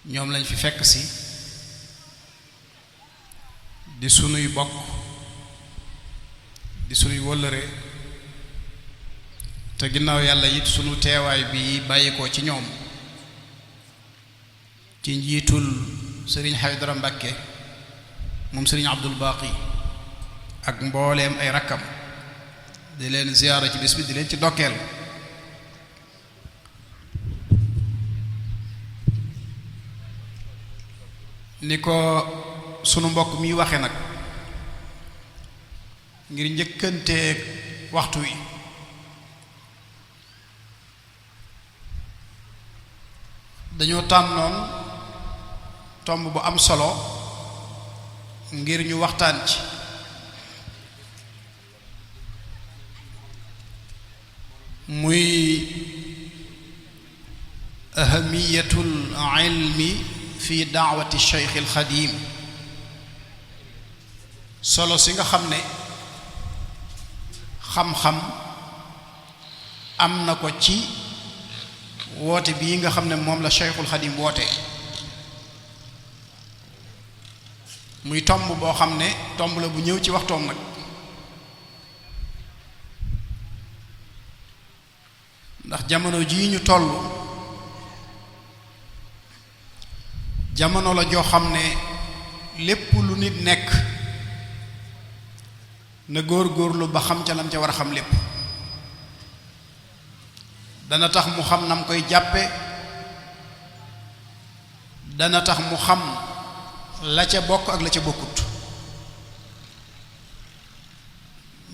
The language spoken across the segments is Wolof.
ñoom lañ fi fekk si di sunuy bokk di sunuy wëllëre te ginnaaw yàlla it sunu teewaay bi bàyyi ko ci ñoom ci njiitul sëriñ Haydara Mbàkke moom sëriñ Abdul Baaqi ak mbooleem ay rakkam di leen ziyaara ci bis bi di leen ci dokkeel ni ko sunu mbokk mi waxe nag ngir njëkkanteeg waxtu wi dañoo tànnoon tomb bu am solo ngir ñu waxtaan ci muy ahamiyatul ilmi fi daawati Cheikh al Xadim solo si nga xam ne xam-xam am na ko ci woote bii nga xam ne moom la Cheikhul Xadim woote muy tomb boo xam ne tomb la bu ñëw ci waxtoom nag ndax jamono jii ñu toll jamono la joo xam ne lépp lu nit nekk na góor-góorlu ba xam ca lam ca war a xam lépp dana tax mu xam nam koy jàppe dana tax mu xam la ca bokk ak la ca bokkut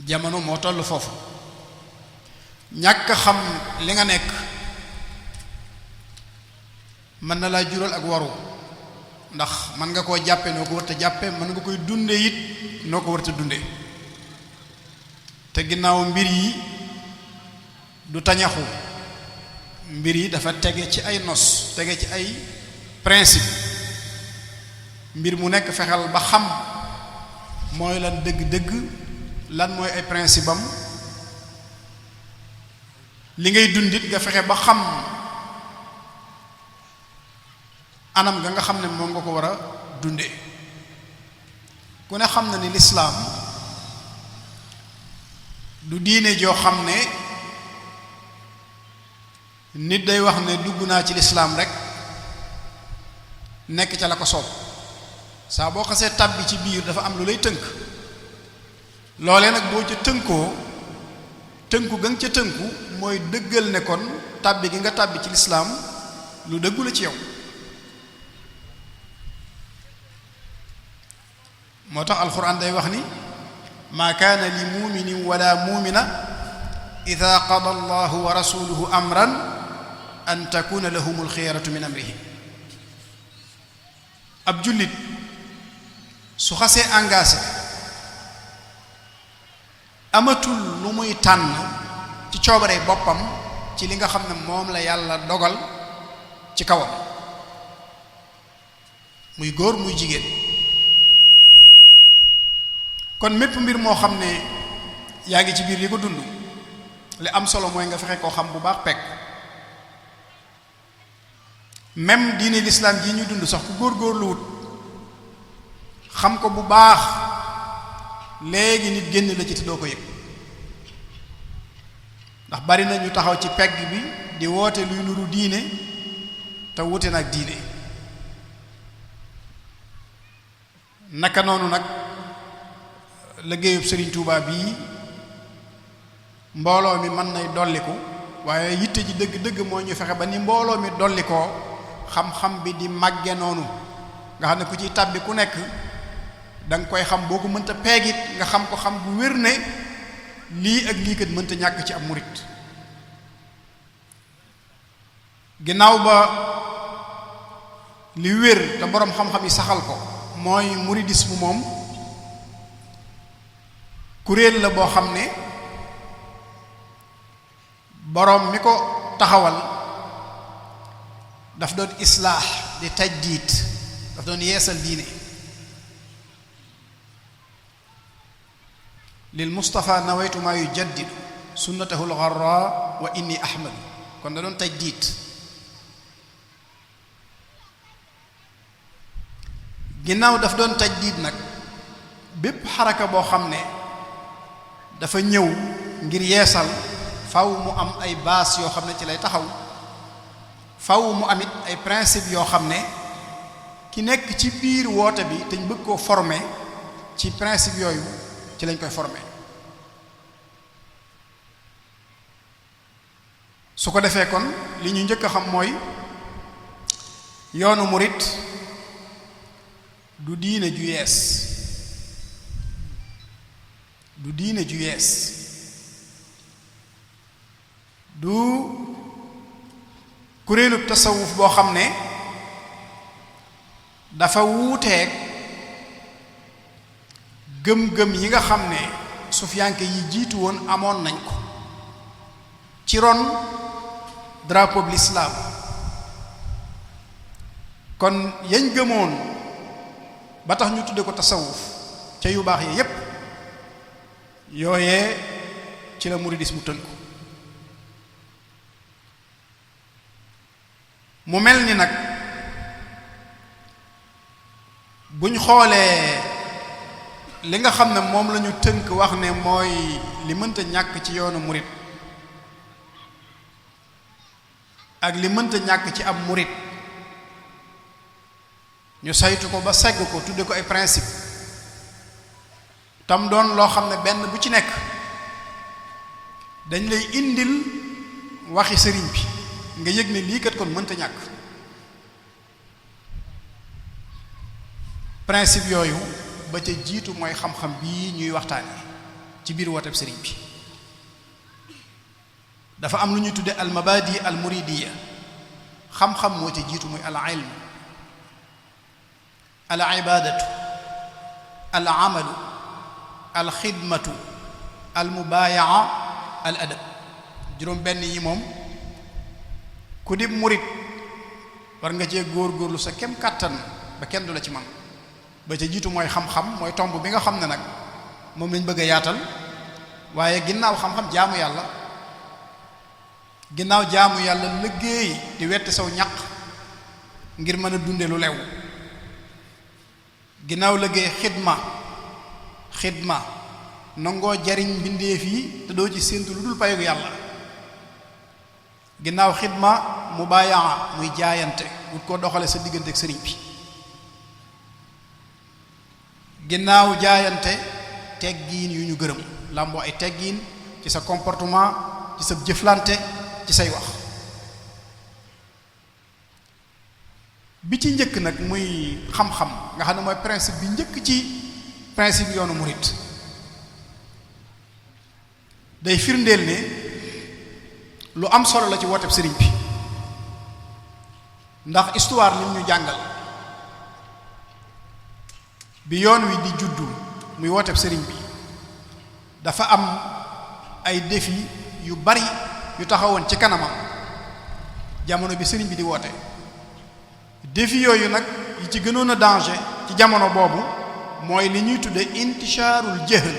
jamono moo toll foofu ñàkk xam li nga nekk mën na laa jural ak waru ndax mën nga koo jàppe noo ko war a jàppe mën nga koy dunde it noo ko war a dunde te ginnaaw mbir yi du tañaxu mbir yi dafa tege ci ay nos tege ci ay principe mbir mu nekk fexeel ba xam mooy lan dëgg-dëgg lan mooy ay principe am li ngay dundit nga fexe ba xam anam nga xam ne moom nga ko war a dunde ku ne xam na ni lislaam du diine joo xam ne nit day wax ne dugg naa ci lislaam rek nekk ca la ko soob saa boo xasee tàbbi ci biir dafa am lu lay tënk loolee nag boo ca tënkoo tënku ga nga ca tënku mooy dëggal ne kon tàbbi gi nga tàbbi ci lislaam lu dëggu la ci yow moo tax alxuraan day wax ni maa kaana li muminin wala mumina ida qada allahu wa rasuluhu amran an takuna lahum alxiyaratu min amrihim ab jullit su xasee engagé amatul lu muy tànn ci coobaree boppam ci li nga xam ne moom la yàlla dogal ci kawam muy góor muy jigéen kon mépp mbir moo xam ne yaa ngi ci biir yi ko dund li am solo mooy nga fexe koo xam bu baax pekk même diine lislaam ji ñu dund sax ku góor-góorluwut xam ko bu baax léegi nit génn la ci te doo ko yëg ndax bari na ñu taxaw ci pegg bi di woote luy nuru diine te wute nag diine naka noonu nag liggéeyub Sëriñ Tuubaa bii mbooloo mi mën nay dolliku waaye yitte ji dëgg-dëgg moo ñu fexe ba ni mbooloo mi dollikoo xam-xam bi di màgge noonu nga xam ne ku ciy tàbbi ku nekk da nga koy xam boo ko mënta peegit nga xam ko xam bu wér ne lii ak lii kat mënta ñàkk ci ab murit ginnaaw ba li wér te boroom xam-xam yi saxal ko mooy muridisme moom kuréel la boo xam ne boroom mi ko taxawal daf doon islaax di tajdiid daf doon yeesal diine lil Mustafa nawaytu maa yujaddidu sunnatahu al-gharra wa inni ahmadu kon da doon tajdiid ginnaaw daf doon tajdiid nag bépp xaraka boo xam ne dafa ñëw ngir yeesal faw mu am ay baas yoo xam ne ci lay taxaw faw mu amit ay principe yoo xam ne ki nekk ci biir woote bi te ñu bëgg koo former ci principe yooyu ci lañ koy former su ko defee kon li ñu njëkk a xam mooy yoonu murit du diine ju yees du diine ju yees du kuréelub tasawuf boo xam ne dafa wuuteeg gëm-gëm yi nga xam ne sufiyanke yi jiitu woon amoon nañ ko ci ron drapeau bi l'islam kon yañ gëmoon ba tax ñu tudde ko tasawuf ca yu baax yi yépp yooyee ci la muridisme tënku mu mel ni nag buñ xoolee li nga xam ne moom la ñu tënk wax ne mooy li mënta ñàkk ci yoonu murit ak li mënta ñàkk ci ab murit ñu saytu ko ba segg ko tudde ko ay principe tam doon loo xam ne benn bu ci nekk dañ lay indil waxi sëriñ bi nga yëg ne lii kat kon mënta ñàkk principe yooyu ba ca jiitu mooy xam-xam bii ñuy waxtaane ci biir wooteb sëriñ bi dafa am lu ñuy tudde al mabadi al muridiya xam-xam moo ca jiitu muy al ilm al ibadatu al amalu al xidmatu al mubayaa al adab juróom benn yi moom ku dib murit war nga cee góor-góorlu sa kem kàttan ba kenn du la ci man ba ca jiitu mooy xam-xam mooy tomb bi nga xam ne nag moom lañ bëgg a yaatal waaye ginnaaw xam-xam jaamu yàlla ginnaaw jaamu yàlla liggéey di wetti saw ñaq ngir mën a dunde lu lew ginnaaw liggéey xidma nangoo jariñ mbindeef yi te doo ci séentu lu dul payug yàlla ginnaaw xidma mubayaa muy jaayante wut koo doxale sa diggante ak sëriñ bi ginnaaw jaayante teggiin yu ñu gërëm làmboo ay teggiin ci sa comportement ci sa jëflante ci say wax bi ci njëkk nag muy xam-xam nga xam ne mooy principe bi njëkk ci principe yoonu murit day firndeel ne lu am solo la ci wooteb sëriñ bi ndax histoire lim ñu jàngal bi yoon wi di juddu muy wooteb sëriñ bi dafa am ay défi yu bari yu taxawoon ci kanamam jamono bi sëriñ bi di woote défi yooyu nag yi ci gënoon a danger ci jamono boobu mooy li ñuy tudde intishaarul jahl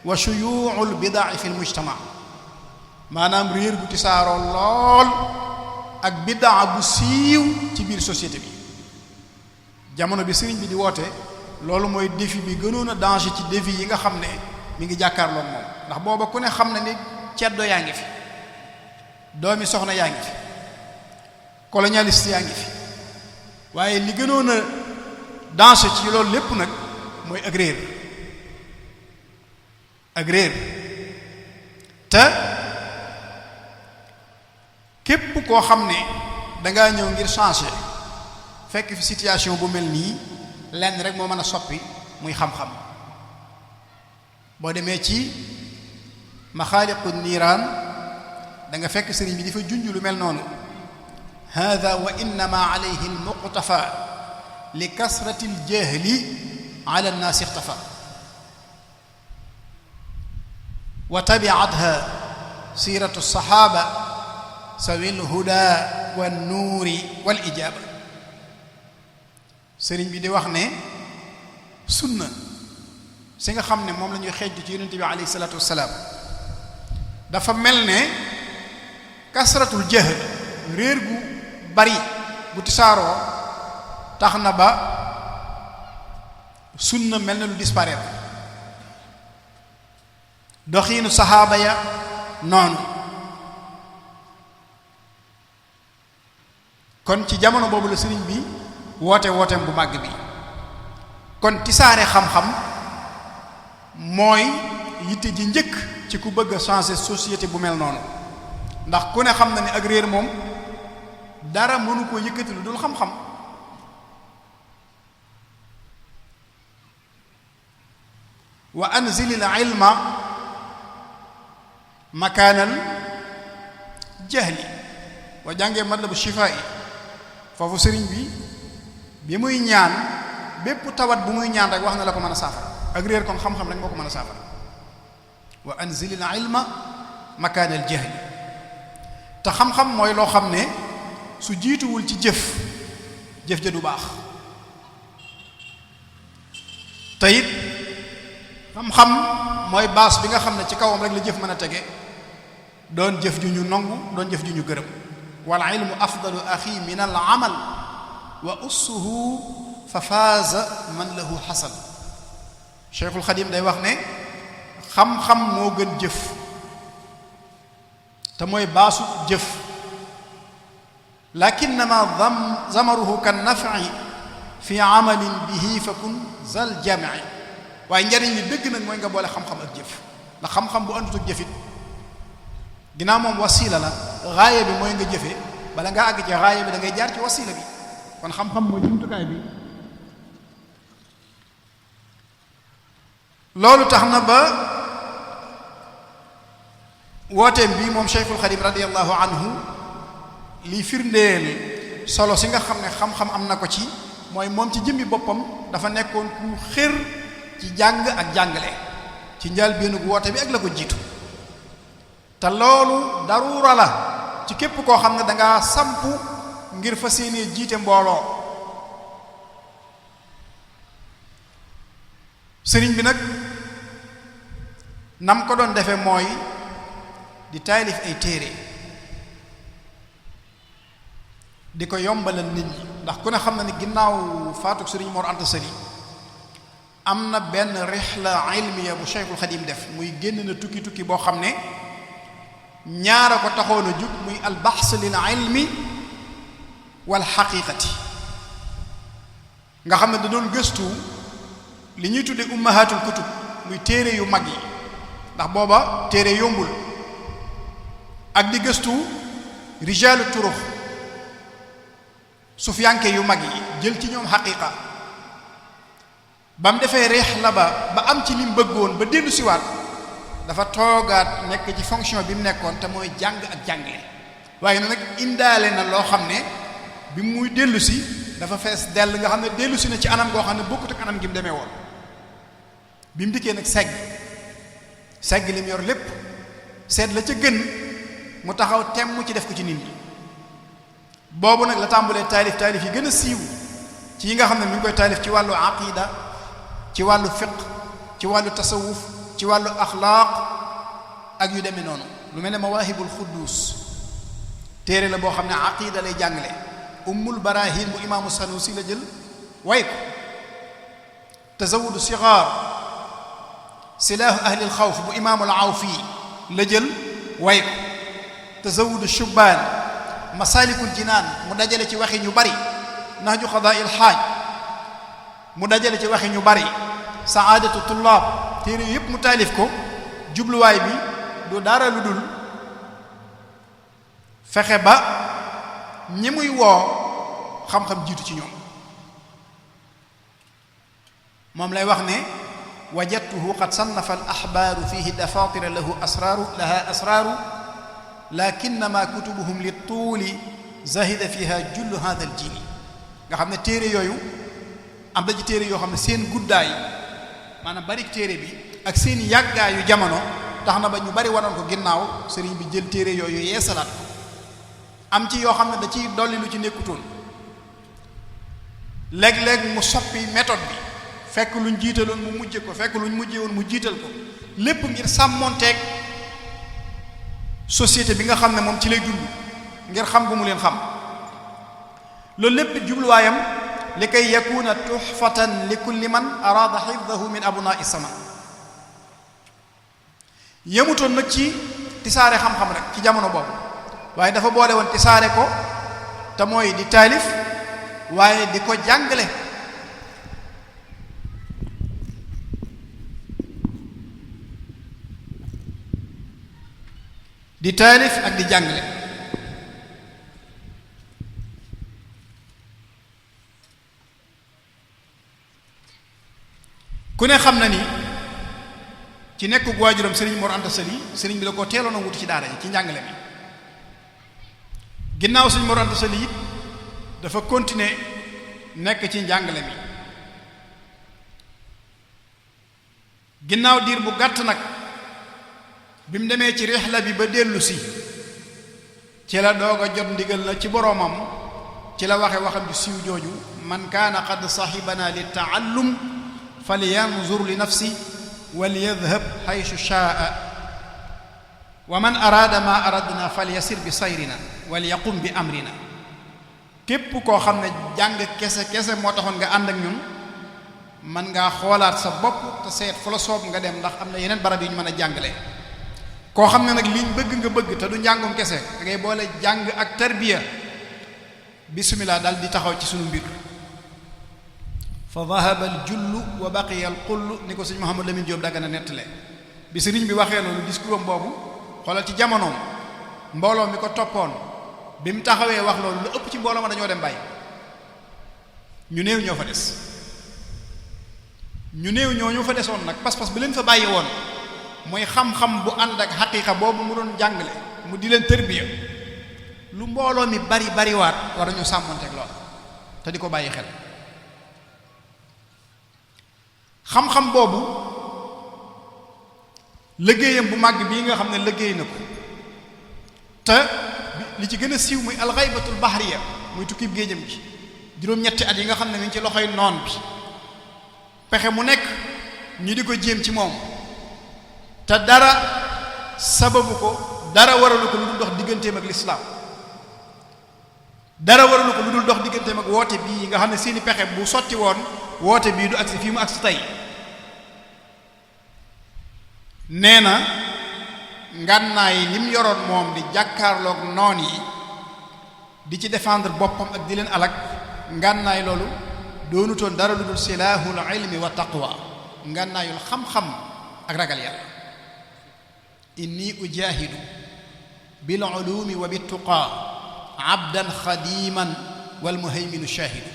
wa shuyu'ul bid'a fi al mujtama maanaam réer gu tisaaroo lool ak bid'a bu siiw ci biir société bi jamono bi sëriñ bi di woote loolu mooy défi bi gënoon a danger ci défi yi nga xam ne mi ngi jàkkaarloo moom ndax booba ku ne xam na ni ceddo yaa ngi fi doomi soxna yaa ngi fi colonialiste yaa ngi fi waaye li gënoon a danger ci loolu lépp nag mooy ak réer te képp koo xam ne dangaa ñëw ngir changer fekk fi situation bu mel nii lenn rek moo mën a soppi muy xam-xam boo demee ci maxaaliqu niiraan da nga fekk sëriñ bi di fa junj lu mel noonu hada wa innama alayhi almuqtafa li kasrati aljahli ala annaasi ixtafa wa tabiatha siratu alsaxaaba sawi alhuda wannuuri wal ijaaba sëriñ bi di wax ne sunna si nga xam ne moom la ñuy xeeñtu ci yonent bi alayhi salaatu wassalaam dafa mel ne kasratul jahl réer gu bari gu tisaaroo tax na ba sunna mel na lu disparaître doxiinu saxaaba ya noonu kon ci jamono boobu la sëriñ bi wooteem bu màgg bi kon tisaare xam-xam mooy yitte ji njëkk ci ku bëgg a changer société bu mel noonu ndax ku ne xam na ni ak réer moom dara mënu ko yëkkati lu dul xam-xam wa anzilil ilma makaanal jahli wa jàngee matlabu shifaa yi foofu sëriñ bi muy ñaan bépp tawat bu muy ñaan rek wax na la ko mën a saafara ak réer kon xam-xam rek moo ko mën a saafara wa anzilil ilma makaanal jahli te xam-xam mooy loo xam ne su jiituwul ci jëf ja du baax te it xam-xam mooy baas bi nga xam ne ci kawam rek la jëf mën a tege doon jëf ju ñu nangu doon jëf ju ñu gërëm wal ilmu afdalu axi min al amal wa ussuhu fa faaza man lahu xasan Cheikhul Xadim day wax ne xam-xam moo gën jëf te mooy baasu jëf lakinnama zamaruhu kan nafi fi amalin bihi fa kun zal jamii waaye njariñ li dëgg nag mooy nga boole xam-xam ak jëf ndax xam-xam bu àndut ak jëfit ginnaaw moom wasila la raaya bi mooy nga jëfe bala nga àgg ci raaya bi da ngay jaar ci wasila bi kon xam-xam mooy jumtukaay bi loolu tax na ba wooteem bi moom Cheikhul Xadim radiyallahu anhu li firndeel solo si nga xam ne xam-xam am na ko ci mooy moom ci jëmmi boppam dafa nekkoon ku xër ci jàng ak jàngale ci njëlbéenu woote bi ak la ko jiitu te loolu daruura la ci képp koo xam ne dangaa sampu ngir fas yéenee jiite mbooloo sëriñ bi nag nam ko doon defe mooy di taalif ay téere di ko yombalal nit ñi ndax ku ne xam na ni ginnaaw faatuk sëriñ Mor Anta Sali am na benn rihla ilmiya bu Cheikhul Xadim def muy génn na tukki boo xam ne ñaara ko taxoon a jug muy albaxs lil ilmi wal xaqiqati nga xam ne da doon gëstu li ñuy tudde ummahatul kutub muy téere yu mag yi ndax booba téere yombul ak di gëstu rijaalu turux sufiyanke yu mag yi jël ci ñoom xaqiqa ba mu defee rihla ba am ci li mu bëggoon ba dellu siwaat dafa toogaat nekk ci fonction bi mu nekkoon te mooy jàng ak jàngale waaye nag indaale na loo xam ne bi muy dellu si dafa fees dell nga xam ne dellu si na ci anam goo xam ne bokkut ak anam gi mu demee woon bi mu dikkee nag segg li mu yor lépp seet la ca gën mu taxaw temm ci def ko ci nit ñi boobu nag la tàmbalee taalif yi gën a siiw ci yi nga xam ne mi ngi koy taalif ci wàllu aqida ci wàllu fiqh ci wàllu tasawuf ci wàllu axlaaq ak yu demee noonu lu mel ne mawaahibul quddus téere la boo xam ne aqida lay jàngale ummul barahin bu imaamu sanusi la jël way ko tazawudu sigaar silaahu ahlil xawf bu imaamul awfi la jël way ko tazawudu shubbaan masalikul jinaan mu dajale ci waxi ñu bari nahju qadaa'il xaaj mu dajale ci waxi ñu bari saadatu tullaab téere yépp mu taalif ko jubluwaay bi du dara lu dul fexe ba ñi muy woo xam-xam jiitu ci ñoom moom lay wax ne wajadtuhu qad sannafa al axbaaru fihi dafatira laha asraaru lakinnama kutubuhum li tuuli zahida fiha jullu hada al jili nga xam ne téere yooyu am na ci téere yoo xam ne seen guddaay maanaam bari téere bi ak seen yàggaayu jamono tax na ba ñu bari waroon ko ginnaaw sëriñ bi jël téere yooyu yeesalaat ko am ci yoo xam ne da ciy dolli lu ci nekkutoon léeg-léeg mu soppi méthode bi fekk luñ jiitaloon mu mujje ko fekk luñ mujje woon mu jiital ko lépp ngir sàmmonteeg société bi nga xam ne moom ci lay dund ngir xam gu mu leen xam loolu lépp jubluwaayam likay yakuna tuhfatan li kulli man araada xifdahu min abnaa'i sama yemutoon nag ci tisaare xam-xam rek ci jamono boobu waaye dafa boole woon tisaare ko te mooy di taalif waaye di ko jàngale di taalif ak di jàngale ku ne xam na ni ci nekk waajuram sëriñ Mor Anta Sali sëriñ bi da ko teeloon a wuti ci daara ji ci njàngale mi ginnaaw sëriñ Mor Anta Sali it dafa continuer nekk ci njàngale mi ginnaaw diir bu gàtt nag bi mu demee ci rihla bi ba dellu si ci la doog a jot ndigal na ci boroomam ci la waxe waxam ju siiw jooju man kaana qad sahibana li taallum falyanzur li nafsi walyadhhab haythu shaa wa man araada ma aradna falyasir bi sayrina walyaqum bi amrina képp koo xam ne jàng kese moo taxoon nga ànd ak ñun man ngaa xoolaat sa bopp te seet fu la soob nga dem ndax am na yeneen barab yi ñu mën a jàngale koo xam ne nag liñ bëgg nga bëgg te du njàngum kese da ngay boole jàng ak tarbiya bismillah daal di taxaw ci sunu mbir fa dhahaba al jullu wa baqiya al qull ni ko sëñ Mouhamadou Lamine Diop dagga na nettale bi sëriñ bi waxee loolu discours am boobu xoolal ci jamonoom mbooloo mi ko toppoon bi mu taxawee wax loolu lu ëpp ci mbooloo ma dañoo dem bàyyi ñu néew ñoo fa des ñu néew ñoo fa desoon nag pas-pas bi leen fa bàyyi woon mooy xam-xam bu ànd ak xaqiiqa boobu mu doon jàngale mu di leen tërbiya lu mbooloo mi bariwaat war nañu sàmmanteeg lool te di ko bàyyi xel xam-xam boobu liggéeyam bu màgg bii nga xam ne liggéey na ko te li ci gën a siiw muy alxaybatul bahriya muy tukkib géejam gi juróom-ñetti at yi nga xam ne mi ngi ci loxoy noon bi pexe mu nekk ñu di ko jéem ci moom te dara sababu ko dara waralu ko lu dul dox digganteem ak lislaam dara waralu ko lu dul dox digganteem ak woote bii yi nga xam ne seeni pexe bu sotti woon woote bii du agsi fii mu agsi tey nee na ngànnaay li mu yoroon moom di jàkkaarloog noon yi di ci défendre boppam ak di leen alak ngànnaay loolu doonutoon dara lu dul silaahul ilmi wa taqwa ngànnaayul xam-xam ak ragal yàlla inni ujahidu bil ulumi wa bit tuqa abdan xadiman wal muhayminu shahidu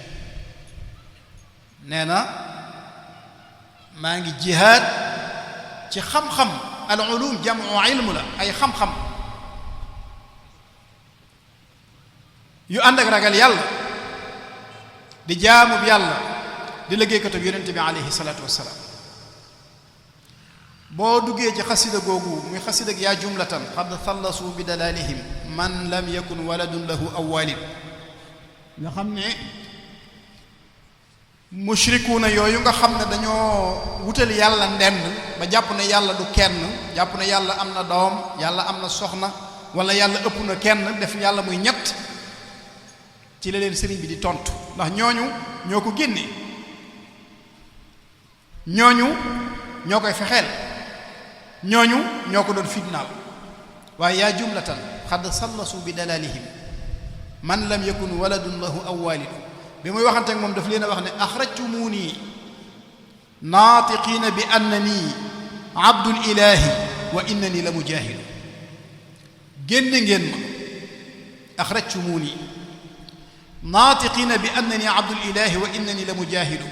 nee na maa ngi jihaad ci xam-xam al ulum jamu ilmu la ay xam-xam yu ànd ak ragal yàlla di jaamub yàlla di liggéeykatub yonente bi alayhi salaatu wassalaam boo duggee ci xasida googu muy xasida yaa jumlatan qad thallasu bi dalalihim man lam yakun waladun lahu aw walid nga xam ne mushrikuuna yooyu nga xam ne dañoo wutal yàlla ndend ba jàpp ne yàlla du kenn jàpp ne yàlla am na doom yàlla am na soxna wala yàlla ëpp na kenn def yàlla muy ñett ci la leen sëriñ bi di tontu ndax ñooñu ñoo ko génne ñooñu ñoo koy fexeel ñooñu ñoo ko doon fitnaal waaye yaa jumlatan xad sallasu bi dalalihim man lam yakun waladun lahu aw walidu bi muy waxante ak moom daf leen a wax ne axrajtumuuni naatiqiina bi annani abdul ilahi wa innani la mujahidu génne ngeen ma axrajtumuuni naatiqiina bi annani abdul ilahi wa innani la mujahidu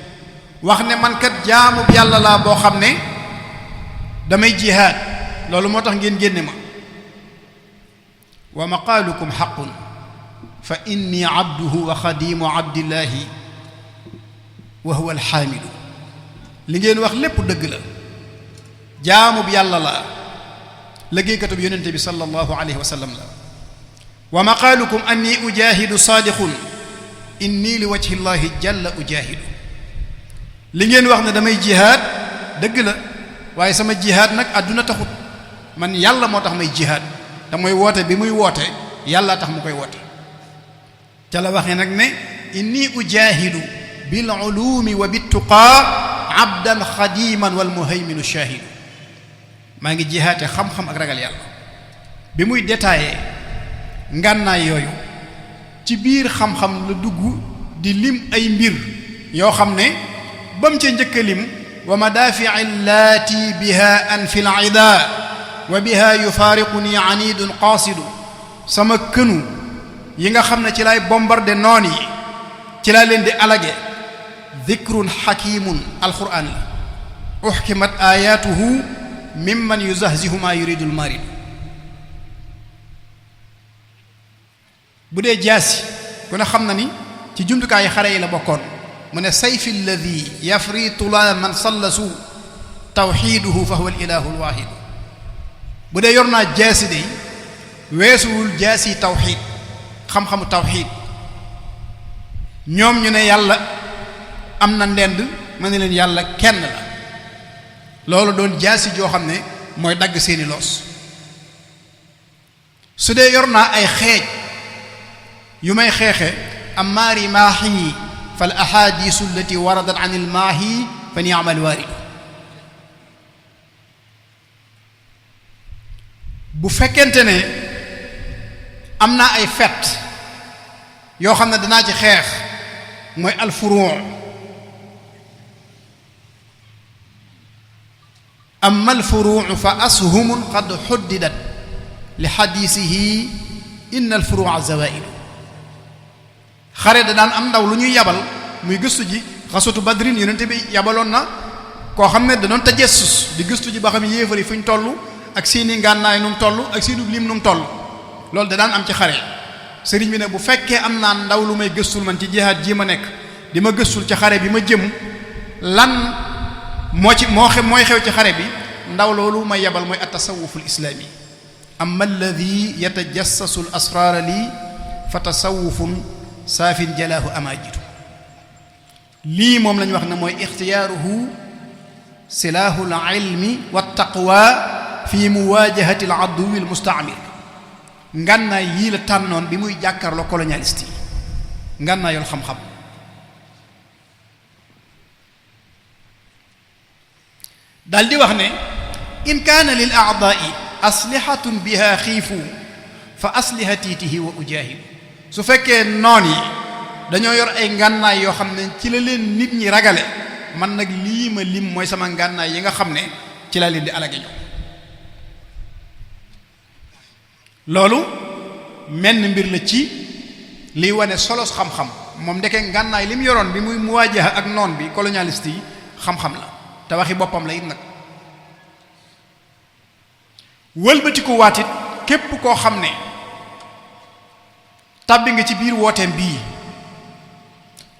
wax ne man kat jaamub yàlla laa boo xam ne damay jihaad loolu moo tax ngeen génne ma wa maqaalukum xaqun fa inni abduhu wa xadimu abdillahi wa huwa alxaamidu li ngeen wax lépp dëgg la jaamub yàlla la liggéeykatub yonente bi sallallahu alayhi wa sallam la wa maqaalukum anni ujahidu saadiqun inni li wajhi llahi jalla ujahidu li ngeen wax ne damay jihaad dëgg la waaye sama jihaad nag àdduna taxut man yàlla moo tax may jihaad te mooy woote bi muy woote yàlla tax mu koy woote ca la waxee nag ne inni ujahidu bil ulumi wa bittuqaa abdan xadiman wal muhayminu shahidu maa ngi jihaate xam-xam ak ragal yàlla bi muy détaillé ngànnaay yooyu ci biir xam-xam la dugg di lim ay mbir yoo xam ne ba mu ca njëkk a lim wa madaafi'i allaati biha anfi al-ida wa biha yufaariquni anidun qaasidu sama kënu yi nga xam ne ci lay bombardé noon yi ci laa leen di alage dhikrun hakimun alquran la uhkimat ayatuhu mimman yuzahzihu ma yuridu almarid bu dee jaasi ku ne xam na ni ci jumtukaayu xare yi la bokkoon mu ne sayfi alladi yafri tula man sallasu tawxiduhu fa huwa alilahu alwahidu bu dee yor naa jaasi day weesuwul jaasi tawxid xam-xamu tawxid ñoom ñu ne yàlla am na ndend ma ne leen yàlla kenn la loolu doon jaasi joo xam ne mooy dagg seeni loos su dee yor naa ay xeej yu may xeexe amaari maahi fal ahadisu allati waradat an il maahi fa ni'mal waaridu bu fekkente ne am naa ay fet yoo xam ne danaa ci xeex mooy alfuruu amma alfuruu fa ashumun qad xuddidat li xadiisihi inna alfuruu zawaidu xare da daan am ndaw lu ñuy yabal muy gëstu ji xasatu badrin yonente bi yabaloon na koo xam ne da doon tajassus di gëstu ji ba xam yéefar yi fu ñu toll ak seeni ngànnaay nu mu toll ak seeni lim nu mu toll loolu da daan am ci xare sëriñ bi ne bu fekkee am naa ndaw lu may gëstul man ci jihaad ji ma nekk di ma gëstul ci xare bi ma jëm lan mooy xew ci xare bi ndaw loolu may yebal mooy at-tasawuful islaami amma alladi yatajassasu al asraara lii fa tasawufun saafin jalaahu amaajidu lii moom lañu wax ne mooy ixtiyaaruhu silaahul ilmi wa taqwa fi muwaajahati al aduwi al mustaamir ngànnaay yii la tànnoon bi muy jàkkaarloo colonialiste yi ngànnaayoon xam-xam dal di wax ne in kaana lil a'daa'i aslihatun biha xiifu fa aslihatiitihi wa ujaahidu su fekkee noon yi dañoo yor ay ngànnaay yoo xam ne ci la leen nit ñi ragale man nag lii ma lim mooy sama ngànnaay yi nga xam ne ci la leen di alage ñoom loolu menn mbir la ci liy wane solos xam-xam moom ndeke ngànnaay li mu yoroon bi muy muwaajaha ak noon bi colonialiste yi xam-xam la te waxi boppam la it nag wëlbatiku waatit képp koo xam ne tàbbi nga ci biir wooteem bii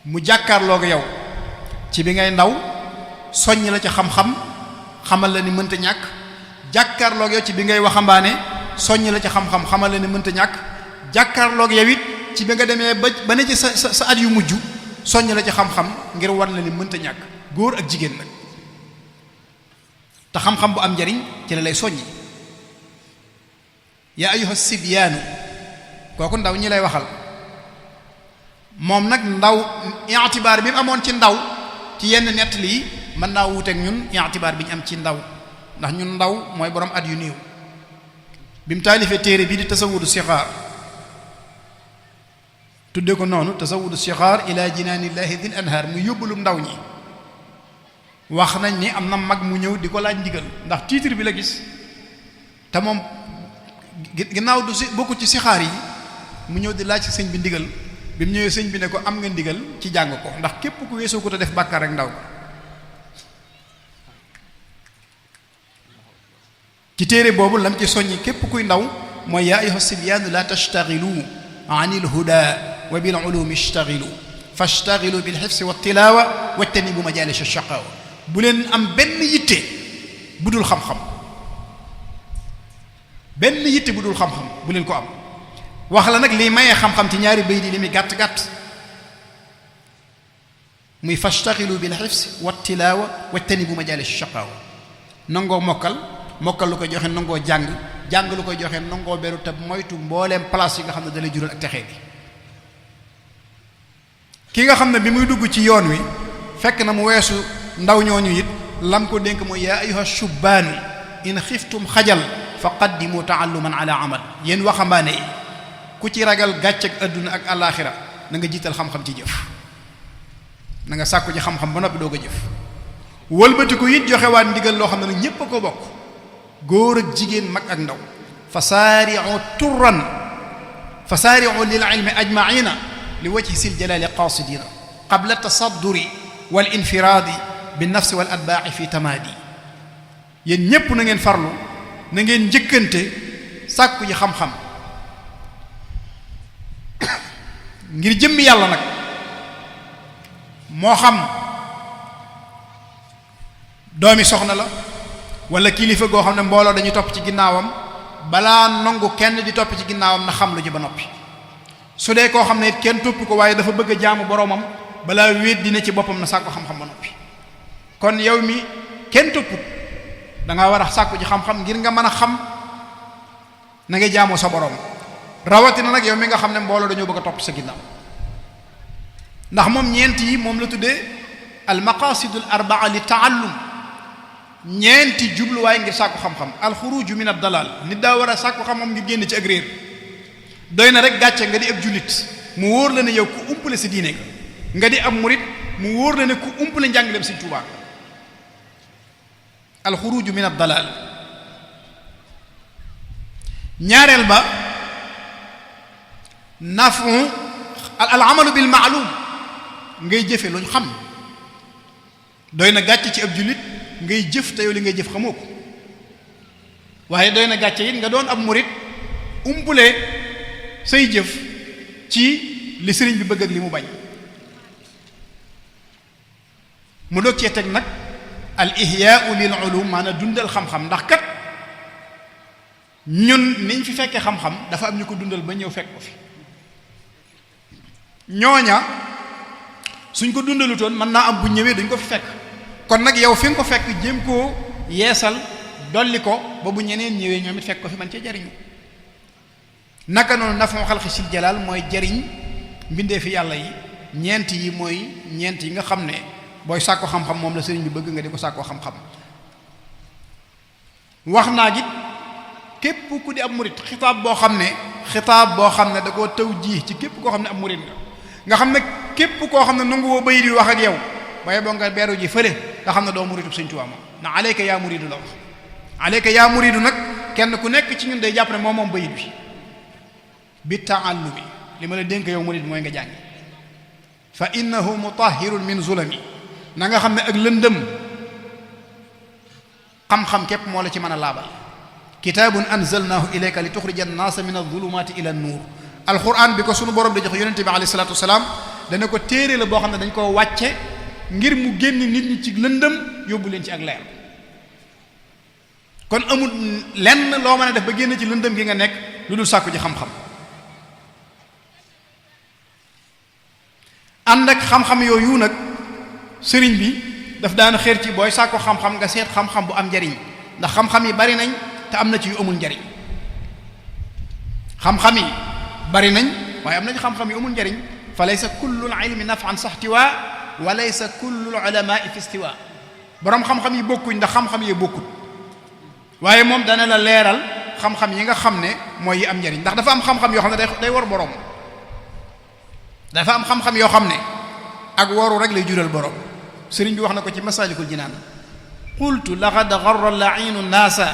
mu jàkkaarloo yow ci bi ngay ndaw soññ la ci xam-xam xamal la ni mënta ñàkk jàkkaarloo yow ci bi ngay waxambaane soññ la ci xam-xam xamal la ni mënta ñàkk jàkkaarloo yow it ci bi nga demee ba ne ci sa at yu mujj soññ la ci xam-xam ngir war la ni mënta ñàkk góor ak jigéen nag te xam-xam bu am njariñ ci la lay soññi yaa ayyuha sibyaanu kooku ndaw ñi lay waxal moom nag ndaw i'tibaar bi mu amoon ci ndaw ci yenn nettali yi mën naa wuuteeg ñun i'tibaar bi ñu am ci ndaw ndax ñun ndaw mooy borom at yu néew bi mu taalifee téere bii di tasawudu sixaar tudde ko noonu tasawudu sixaar ila jinaanillahi dil anhaar mu yóbbalum ndaw ñi wax nañ ni am na mag mu ñëw di ko laaj ndigal ndax titre bi la gis te moom ginnaaw du si bokku ci sixaar yi mu ñëw di laaj ci sëñ bi ndigal bi mu ñëwee sëñ bi ne ko am nga ndigal ci jàng ko ndax képp ku weesoo ko te def bàkkaar rek ndaw ci téere boobu lam ci soññi képp kuy ndaw mooy yaa ayyuha sibyaanu la tashtagilu an il huda wa bil ulumi ishtagilu fashtagilu bil hifsi wa tilaawa wajtanibu majalis ash-shaqaawa bu leen am benn yitte bu dul xam-xam benn yitte bu dul xam-xam bu leen ko am wax la nag lii mayee xam-xam ci ñaari bay di li muy gàtt-gàtt muy fashtaxilu bil hifs wa tilaawa wajtanibu majalis shaqaawa nangoo mokkal lu koy joxe nangoo jàng lu koy joxe nangoo beru te moytu mbooleem place yi nga xam ne dalay jural ak texee bi ki nga xam ne bi muy dugg ci yoon wi fekk na mu weesu ndaw ñooñu it lam ko dénk mooy yaa ayyuha shubbaanu in xiftum xajal fa qaddimu taalluman ala amal. yéen waxambaane yi ku ci ragal gàcc ak adduna ak àllaaxira na nga jiital xam-xam ci jëf, na nga sàkku ci xam-xam ba noppi doog a jëf. wëlbatiku it joxewaat ndigal loo xam ne nag ñépp a ko bokk, góor ak jigéen, mag ak ndaw. fa saari'u turran fa saari'u lil ilmi ajmaina li wajhi sil jalali qasidina qabla tasadduri wal infiraadi bin nafsi wal atbaa'i fi tamaadi. yéen ñépp na ngeen farlu, na ngeen njëkkante sàkku ji xam-xam ngir jëmmi yàlla nag, moo xam doomi soxna la wala kilifa goo xam ne mbooloo dañuy topp ci ginnaawam. balaa nangu kenn di topp ci ginnaawam na xam lu ji ba noppi. su dee koo xam ne it kenn topp ko waaye dafa bëgg a jaamu boroomam, balaa wéet dina ci boppam na sàkku xam-xam ba noppi. kon yow mi kenn topput da nga war a sàkku ji xam-xam ngir nga mën a xam na ngay jaamoo sa boroom, rawatina nag yow mi nga xam ne mbooloo dañoo bëgg a topp sa ginnaaw. ndax moom ñeent yi moom la tuddee al maqasidul arbaa li taallum, ñeenti jubluwaay ngir sàkku xam-xam. alxuruju min ad dalal, nit daa war a sàkku xam-xam ngir génn ci ak réer. doy na rek gàcce nga di ab jullit mu wóor la ne yow ku umpale sa diine nga di ab murit mu wóor la ne ku umpale njàngaleem Sëriñ Tuubaa. alxuruju min ad dalal. ñaareel ba nafu al amalu bil maalum, ngay jëfe lu ñu xam. doy na gàcce ci ab jullit ngay jëf te yow li ngay jëf xamoo ko, waaye doy na gàcce it nga doon ab murit umpule say jëf ci li sëriñ bi bëgg ak li mu bañ. mu doog cee teg nag al ihyaau lil ulum, maanaam dundal xam-xam. ndax kat ñun niñ fi fekkee xam-xam dafa am ñu ko dundal ba ñëw fekk ko fi. ñooña suñ ko dundalutoon mën naa am bu ñëwee duñ ko fi fekk. kon nag yow fi nga ko fekk jéem koo yeesal dolli ko ba bu ñeneen ñëwee ñoom it fekk ko fi man cee jariñu. naka noonu nafon xalqi sil jalal mooy jariñ mbindee fi yàlla yi. ñeent yi mooy ñeent yi nga xam ne booy sàkko xam-xam moom la sëriñ bi bëgg nga di ko sàkkoo xam-xam. wax naa gi képp ku di ab murit xitaab boo xam ne da koo taw ji ci képp koo xam ne ab murit nga xam ne képp koo xam ne nangu woo bayit yi wax ak yow waaye boo nga beeru ji fële nga xam ne doo muritub Sëriñ Tuubaa moom. na alayka yaa muridu la wax. alayka yaa muridu nag kenn ku nekk ci ñun day jàpp ne moom bayit bi taallumi, li ma la dénk yow murid mooy nga jàngi. fa innahu mutahhirun min zulami, na nga xam ne ak lëndëm xam-xam képp moo la ci mën a laabal. kitaabun anzalnaahu ilayka li tuxrija annaasa min adh-dhulumaati ila an-nuur. alquran bi ko sunu borom di jox yonente bi alayhi salaatu wasalaam dana ko téere la boo xam ne dañ koo wàcce ngir mu génn nit ñi ci lëndëm yóbbu leen ci ak leer. kon amul lenn loo mën a def ba génn ci lëndëm gi nga nekk lu dul sàkku ji xam-xam. ànd ak xam-xam yooyu nag sëriñ bi daf daan xeer ci booy sàkku xam-xam nga seet xam-xam bu am njariñ, ndax xam-xam yi bari nañ te am na ci yu amul njariñ. xam-xam yi bari nañ waaye am nañ xam-xam yu amul njariñ. fa laysa kullu ilmi naf'an sa ihtiwa wa laysa kullu ulama'i fi istiwa. boroom xam-xam yi bokkuñ ndax xam-xam yee bokkut, waaye moom dana la leeral xam-xam yi nga xam ne mooy yi am njariñ. ndax dafa am xam-xam yoo xam ne day war boroom, dafa am xam-xam yoo xam ne ak waru rek lay jural boroom. sëriñ bi wax na ko ci masaalikul jinaan qultu laqad gharra al-la'inu an-naasa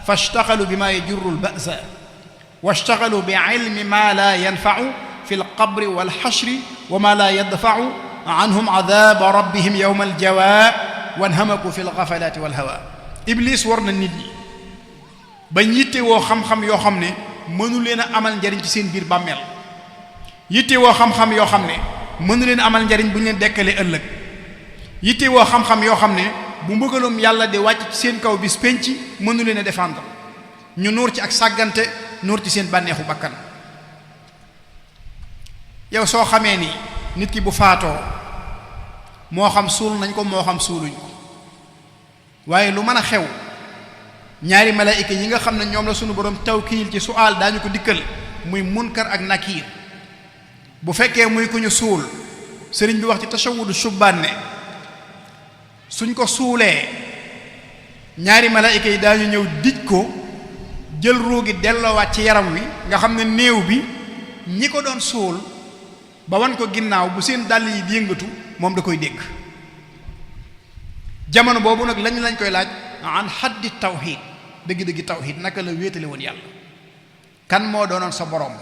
fashtaghalu bima yajurru al-ba'sa washtaghalu bi ilmi ma la yanfa'u fi al-qabri wal-hashri wa ma la yadfa'u anhum 'adhaba rabbihim yawma al-jawaa wanhamaku fi al-ghafalati wal-hawa. Iblis war na nit ñi ba yitte woo xam-xam yoo xam ne mënu leen a amal njariñ ci seen biir bàmmeel, yitte woo xam-xam yoo xam ne mënu leen amal njariñ bu ñu leen dekkalee ëllëg, yitte woo xam-xam yoo xam ne bu mbëggalum yàlla di wàcc ci seen kaw bis penc mënu leen a défendre, ñu nuur ci ak sàggante nuur ci seen bànneexu bakkan. yow soo xamee ni nit ki bu faatoo moo xam suul nañ ko moo xam suuluñ ko, waaye lu mën a xew ñaari malaayika yi nga xam ne ñoom la sunu borom tawkiil ci su'aal daañu ko dikkal muy munkar ak nakiir. bu fekkee muy ku ñu suul sëriñ bi wax ci tashawudu shubbaan ne suñ ko suulee ñaari malaayika yi daañu ñëw dij ko jël ruugi delloowaat ci yaram wi nga xam ne néew bi ñi ko doon suul ba wan ko ginnaaw bu seen dàll yi di yëngatu moom da koy dégg. jamono boobu nag lañ koy laaj an xaddi tawxiid dëgg-dëgg tawxiid naka la wéetale woon yàlla, kan moo doonoon sa borom,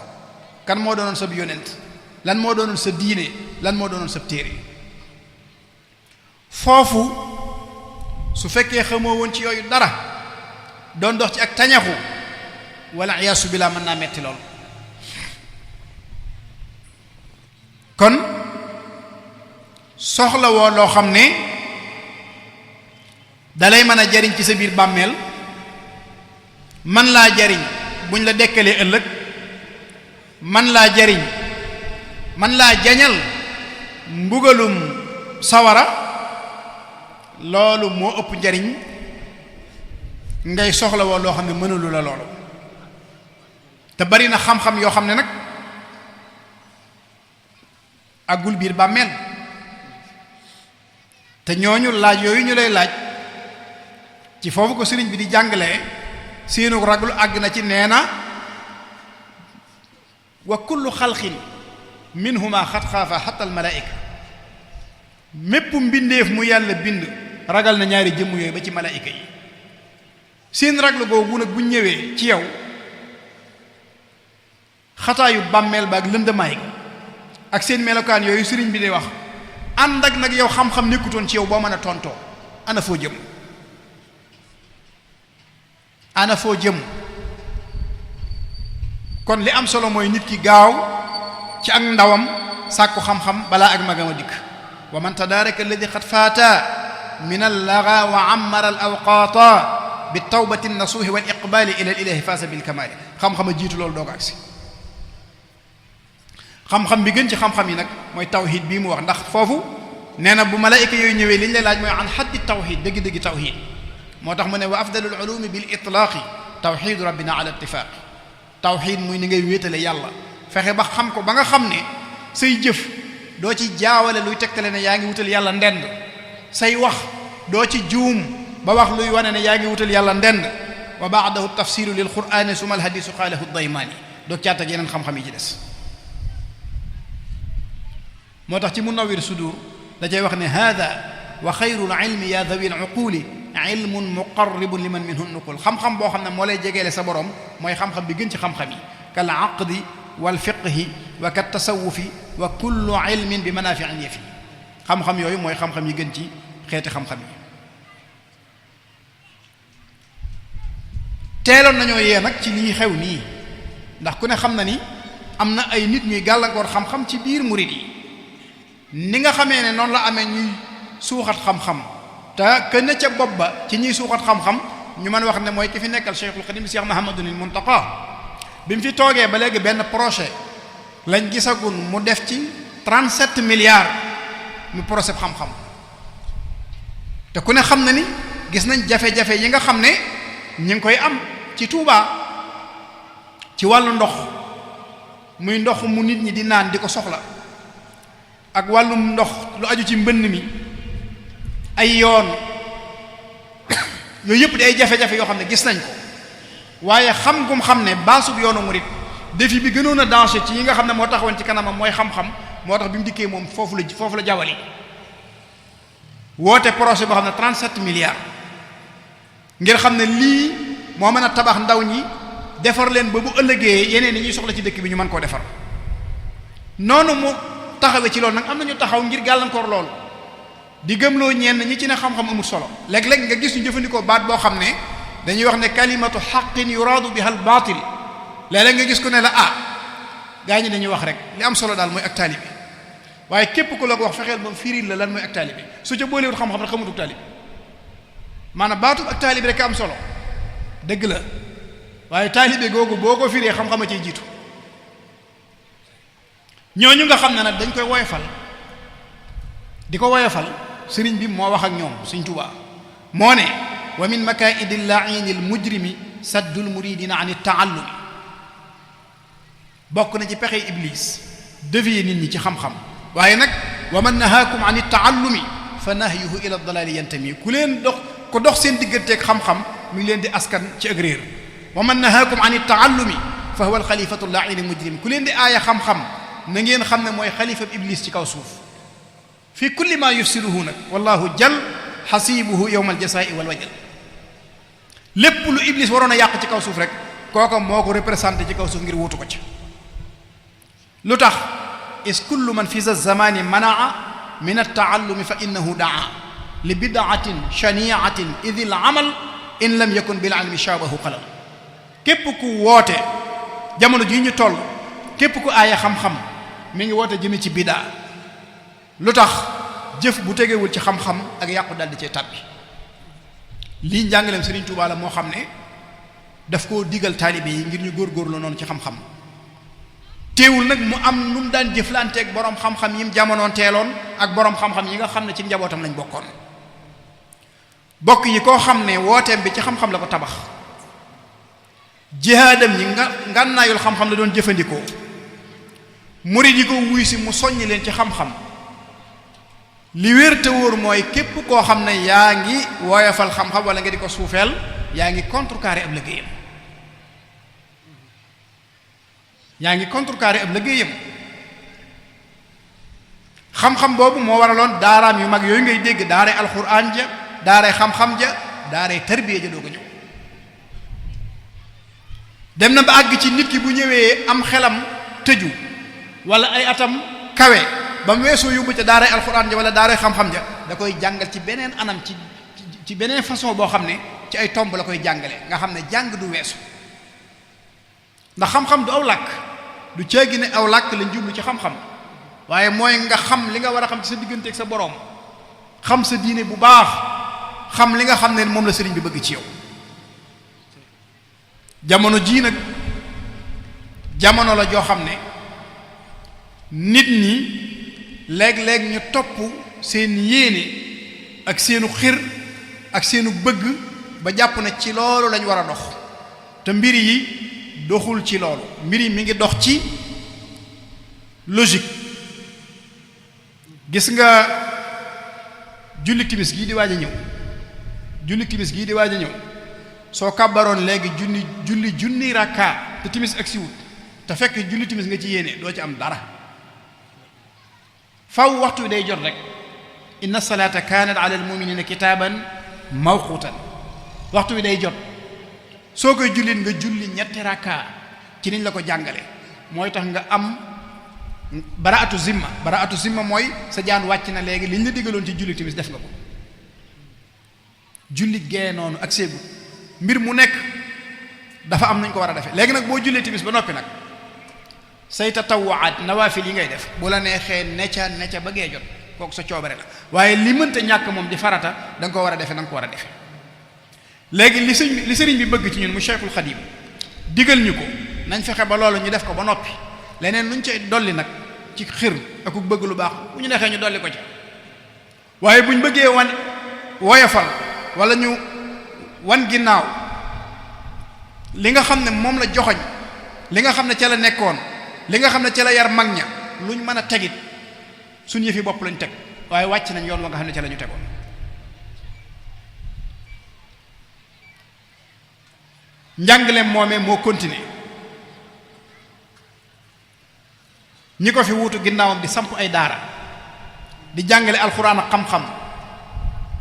kan moo doonoon sa yonent, lan moo doonoon sa diine, lan moo doonoon sa téere. foofu su fekkee xamoo woon ci yooyu dara doon dox ci ak tañaxu wala iyaasu billaah mën naa metti lool. kon soxla woo loo xam ne dalay mën a jariñ ci sa biir bàmmeel, man laa jariñ buñ la dekkalee ëllëg, man laa jariñ man laa jañal mbugalum sawara, loolu moo ëpp njariñ ngay soxla woo loo xam ne mënulu la loolu. te bari na xam-xam yoo xam ne nag àggul biir bàmmeel, te ñooñu laaj yooyu ñu lay laaj ci foofu ko sëriñ bi di jàngalee seenu raglu àgg na ci nee na wa kullu xalqin minhuma xat xaafa xatta al malaika, mépp mbindeef mu yàlla bind ragal na ñaari jëmm yooyu ba ci malaika yi. seen raglu googu nag bu ñëwee ci yow xataayu bàmmeel ba ak lëndamaay ak seen melokaan yooyu sëriñ bi di wax ànd ak nag yow xam-xam nekkutoon ci yow boo mën a tontoo ana foo jëm, ana foo jëm. kon li am solo mooy nit ki gaaw ci ak ndawam sàkku xam-xam balaa ak magama dikk. wa man tadaaraka alladi qad faata min allaga wa ammara al awqaata bi tawbati nasuuhi wal iqbaali ila al ilahi faasa bil kamaali. xam-xama jiitu loolu doo ko agsi. xam-xam bi gën ci xam-xam yi nag mooy tawhid bii mu wax, ndax foofu nee na bu malaayika yooyu ñëwee li ñu lay laaj mooy an xaddi tawhid, dëgg-dëgg tawhid. moo tax mu ne wa afdalul ulumi bil itlaaqi tawhidu rabbina ala ittifaaq. tawhid muy ni ngay wéetale yàlla, fexe ba xam ko ba nga xam ne say jëf doo ci jaawale luy tegtale ne yaa ngi wutal yàlla ndend, say wax doo ci juum ba wax luy wane ne yaa ngi wutal yàlla ndend. wa baadahu tafsiru lil qur'ani suma al hadisu qaalahu daymaani, doo caat ak yeneen xam-xam yi ci des. moo tax ci Munawwir Sudur da cay wax ne hada wa xayrul ilmi ya dawi al uquli ilmun muqarribun liman minhu nuqul. xam-xam boo xam ne moo lay jegeele sa borom mooy xam-xam bi gën ci xam-xam yi, kal aqdi wal fiqhi wa kat tasawufi wa kullu ilmin bi manaafi'in yafi. xam-xam yooyu mooy xam-xam yi gën ci xeeti xam-xam yi. teeloon nañoo yee nag ci lii xew nii, ndax ku ne xam na ni am na ay nit ñuy gàllankoor xam-xam ci biir murid yi. ni nga xamee ne noonu la amee ñuy suuxat xam-xam te kenn ca bopp ba ci ñuy suuxat xam-xam ñu mën wax ne mooy ki fi nekkal Cheikhul Khadim Cheikh Mouhamadul Muntaqa. bi mu fi toogee ba léegi benn projet lañ gisagun mu def ci 37 milliards mu projet xam-xam. te ku ne xam na ni gis nañ jafe-jafe yi nga xam ne ñu ngi koy am ci Touba ci wàllu ndox, muy ndox mu nit ñi di naan di ko soxla, ak wàllum ndox lu aju ci mbënn mi, ay yoon yooyu yëpp di ay jafe-jafe yoo xam ne gis nañ ko. waaye xam gum xam ne baasub yoonu murit défi bi gënoon a danger ci yi nga xam ne moo taxawoon ci kanamam mooy xam-xam, moo tax bi mu dikkee moom foofu la jawali woote projet boo xam ne 37 milliards ngir xam ne lii moo mën a tabax ndaw ñi, defar leen ba bu ëllëgee yeneen yi ñuy soxla ci dëkk bi ñu mën koo defar. noonu mu taxawee ci loolu nag am nañu taxaw ngir gàllankoor lool, di gëmloo ñenn ñi ci ne xam-xam amul solo. léeg-léeg nga gis ñu jëfandikoo baat boo xam ne dañuy wax ne kalimatu xaqin yuraadu biha al baatil. léeg-léeg nga gis ku ne la gaa ñi dañuy wax rek, li am solo daal mooy ak taalibe. waaye képp ku la ko wax fexeel ba firil la lan mooy ak taalibe, su ca boolewul xam-xam rek xamutuk taalibe. maanaam baatub ak taalibe rek am solo dëgg la, waaye taalibe googu boo ko firee xam-xam a ciy jiitu. ñooñu nga xam ne nag dañ koy woyofal di ko woyofal, sëriñ bi moo wax ak ñoom. Sëriñ Tuubaa moo ne wa min makaa'idi lla'iini l-mujrimi saddul muridina an at-ta'allumi. bokk na ci pexe iblis dévier nit ñi ci xam-xam, waaye nag wa man nahaakum an taallumi fa nahyuhu ila dalali yantami ku leen dox seen digganteeg xam-xam mi ngi leen di askan ci ak réer wa man nahaakum an taallumi fa huwa alxalifatu llaa'ini mujrim ku leen di aaya xam-xam na ngeen xam ne mooy xalifa iblis ci kaw suuf fi kulli ma yufsiduhu nag wallahu jal xasibuhu yowma aljasaai wal wajal lépp lu iblis waroon a yàq ci kaw suuf rek kooka moo ko représenté ci kaw suuf ngir wutu ko ci lu tax is kullu man fi zamani manaa min altaallumi fa innahu daa li bidaatin shaniatin idi l amal in lam yakun bil ilmi shabahu xalal képp ku woote jamono ji ñu toll képp ku aaya xam-xam mi ngi woote jëme ci bidaa lu tax jëf bu tegewul ci xam-xam ak yàqu daldi cee tàbbi lii njàngaleem Serigne Touba la moo xam ne daf koo digal taalibe yi ngir ñu góorgóorlu noonu ci xam-xam teewul nag mu am nu mu daan jëflanteeg boroom xam-xam yi mu jamonoon teeloon ak boroom xam-xam yi nga xam ne ci njabootam lañ bokkoon bokk yi koo xam ne wooteem bi ci xam-xam la ko tabax jihaadam yi ngànnaayul xam-xam la doon jëfandikoo murid yi ko wuy si mu soññ leen ci xam-xam li wér te wóor mooy képp koo xam ne yaa ngi woyofal xam-xam wala nga di ko suufeel yaa ngi contrecarrer ab liggéeyam xam-xam boobu moo waraloon daaraam yu mag yooyu ngay dégg daaray alxuraan ja daaray xam-xam ja daaray tarbiya ja doo ko ñëw dem na ba àgg ci nit ki bu ñëwee am xelam tëju wala ay atam kawe ba mu weesoo yóbbu ca daaray alxuraan ja wala daaray xam-xam ja da koy jàngal ci beneen anam ci beneen façon boo xam ne ci ay tomb la koy jàngale nga xam ne jàng du weesu ndax xam-xam du aw làkk du ceegi ne aw làkk lañ jublu ci xam-xam waaye mooy nga xam li nga war a xam ci sa diggante ak sa boroom xam sa diine bu baax xam li nga xam ne moom la sëriñ bi bëgg ci yow jamono jii nag jamono la joo xam ne nit ñi léeg-léeg ñu topp seen yéene ak seenu xir ak seenu bëgg ba jàpp na ci loolu lañ war a dox te mbir yi doxul ci loolu mbir yi mi ngi dox ci logique gis nga julli timis gii di waaj a ñëw soo kàbbaroon léegi junni rakka te timis ak siwut te fekk julli timis nga ci yéene doo ci am dara faw waxtu wi day jot rek inna salaata kaanat ala al muminina kitaaban mawquutan waxtu wi day jot soo koy jullit nga julli ñetti rakka ci niñ la ko jàngale mooy tax nga am baraatu zimma mooy sa jaan wàcc na léegi liñ la diggaloon ci julli timis def nga ko julli gee noonu ak seegu mbir mu nekk dafa am nañ ko war a defee léegi nag boo jullee timis ba noppi nag say tatawwaat nawaafil yi ngay def bu la neexee necca ba gee jot kooku sa coobare la waaye li mënta ñàkk moom di farata da nga ko war a defee na nga ko war a defee léegi li sëriñ bi bëgg ci ñun mu Cheikhul Khadim digal ñu ko nañ fexe ba loolu ñu def ko ba noppi leneen nuñ cay dolli nag ci xir ak ku bëgg lu baax bu ñu neexee ñu dolli ko ci waaye buñ bëggee woyofal wala ñu wan ginnaaw li nga xam ne moom la joxoñ li nga xam ne ca la nekkoon li nga xam ne ca la yar mag ña luñ mën a tegit suñ yëfi bopp lañ teg waaye wàcc nañ yoon wa nga xam ne ca la ñu tegoon njàngaleem moomee moo continuer ñi ko fi wuutu ginnaawam di samp ay daara di jàngale alxuraan ak xam-xam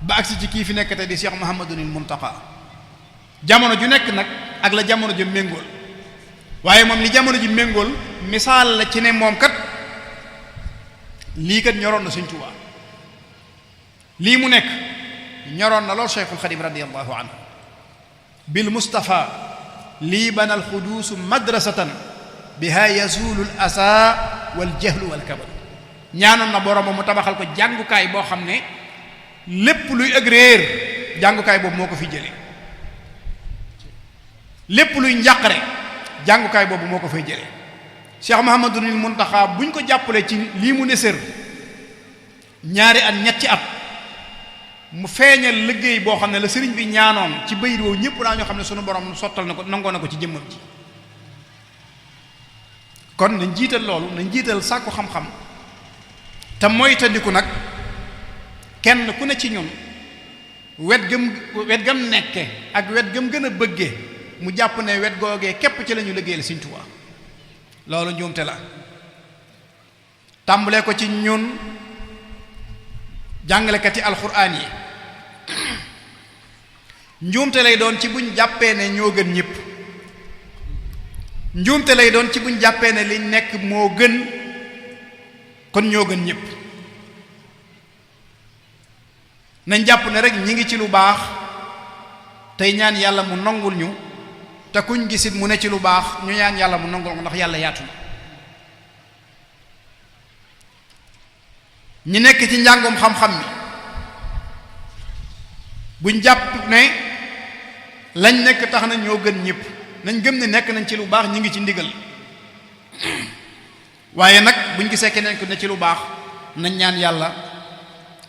ba agsi ci kii fi nekk tey di Cheikh Mouhamadunil Muntaqa jamono ju nekk nag ak la jamono ju méngool waaye moom li jamono ji méngool misaal la ci ne moom kat lii kat ñoroon na Sëñ Tuubaa lii mu nekk ñoroon na lool Cheikhul Xadim radiyallahu anhu bil Mustafa lii banal xuduusu madrasatan biha yazulu al asa wal jahlu wal kabal ñaanoon na boroomam mu tabaxal ko jàngukaay boo xam ne lépp luy ak réer jàngukaay boobu moo ko fi jëlee lépp luy njàqare jàngukaay boobu moo ko fay jëlee Cheikh Mouhamadunil Muntaxa buñ ko jàppale ci lii mu neseer ñaari at ñetti at mu feeñal liggéey boo xam ne la sëriñ bi ñaanoon ci bayit woowu ñëpp daa ñoo xam ne sunu borom sottal na ko nangoo na ko ci jëmmam ji kon nañ jiital loolu nañ jiital sàkku xam-xam te moytandiku nag kenn ku ne ci ñun wet gam nekke ak wet gam gën a bëgge mu jàpp ne wet googee képp ci la ñu liggéeyal Sëriñ Tuubaa loolu njuumte la tàmbalee ko ci ñun jàngalekati alxuraan yi njuumte lay doon ci buñ jàppee ne ñoo gën ñëpp njuumte lay doon ci buñ jàppee ne liñ nekk moo gën kon ñoo gën ñëpp nañ jàpp ne rek ñi ngi ci lu baax tey ñaan yàlla mu nongul ñu te kuñ gisit mu ne ci lu baax ñu ñaan yàlla mu nongul ko ndax yàlla yaatu na ñi nekk ci njàngum xam-xam mi buñ jàpp ne lañ nekk tax na ñoo gën ñëpp nañ gëm ne nekk nañ ci lu baax ñi ngi ci ndigal waaye nag buñ gisee keneen ku ne ci lu baax nañ ñaan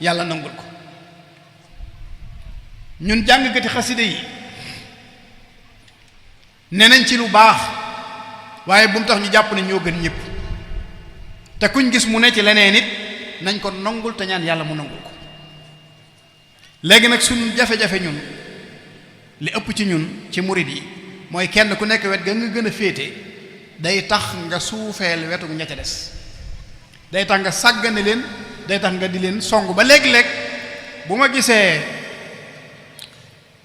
yàlla nangul ko ñun jàngkati xaside yi ne nañ ci lu baax waaye bu mu tax ñu jàpp ne ñoo gën ñëpp te kuñ gis mu ne ci leneen it nañ ko nangul te ñaan yàlla mu nangul ko léegi nag suñ jafe-jafe ñun li ëpp ci ñun ci murid yi mooy kenn ku nekk wet ga nga gën a féete day tax nga suufeel wetu ña ca des day tax nga sàggane leen day tax nga di leen song ba léeg-léeg bu ma gisee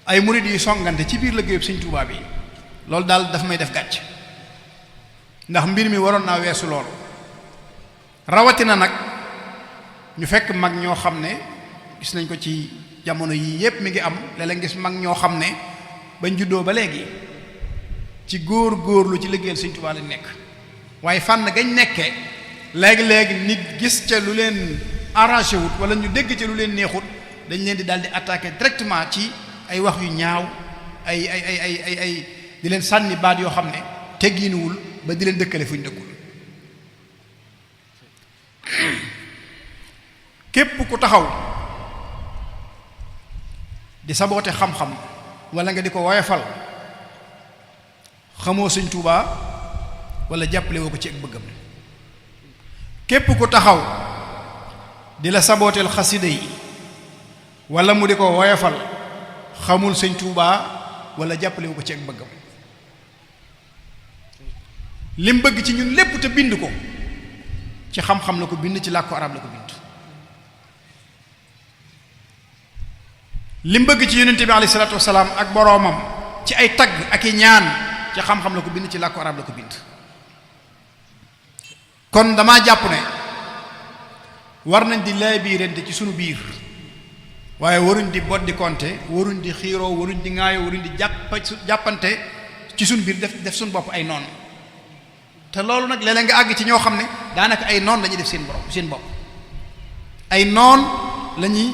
ay murid yu songante ci biir liggéeyub Sëriñ Tuubaa bi loolu daal daf may def gàcc ndax mbir mi waroon naa weesu loolu rawatina nag ñu fekk mag ñoo xam ne gis nañ ko ci jamono yii yépp mi ngi am léeg-léeg gis mag ñoo xam ne bañ juddoo ba léegi ci góor-góorlu ci liggéeyal Sëriñ Tuubaa lañ nekk waaye fànn gañ nekkee léegi-léegi nit gis ca lu leen arrangé wut wala ñu dégg ca lu leen neexut dañ leen di daal di attaquer directement ci ay wax yu ñaaw ay di leen sànni baat yoo xam ne tegginuwul ba di leen dëkkale fu ñu dëkkul képp ku taxaw di saboote xam-xam wala nga di ko woyofal xamoo Sëriñ Tuubaa wala jàppale woo ko ci ak bëggam képp ku taxaw di la sabooteel xasida yi wala mu di ko woyofal xamul Sëriñ Tuubaa wala jàppale woo ko ci ak bëggam lim bëgg ci ñun lépp te bind ko ci xam-xam la ko bind ci làkku arab la ko bind lim bëgg ci yonent bi alayhi salaatu wasalaam ak boroomam ci ay tagg ak i ñaan ci xam-xam la ko bind ci làkku arab la ko bind kon damaa jàpp ne war nañ di laabiirante ci sunu biir waaye waruñ di boddi konte waruñ di xiiroo waruñ di ŋaayoo waruñ di jàppante ci sunu biir def sunu bopp ay noon te loolu nag léeg-léeg nga àgg ci ñoo xam ne daanaka ay noon lañuy def seen bopp ay noon lañuy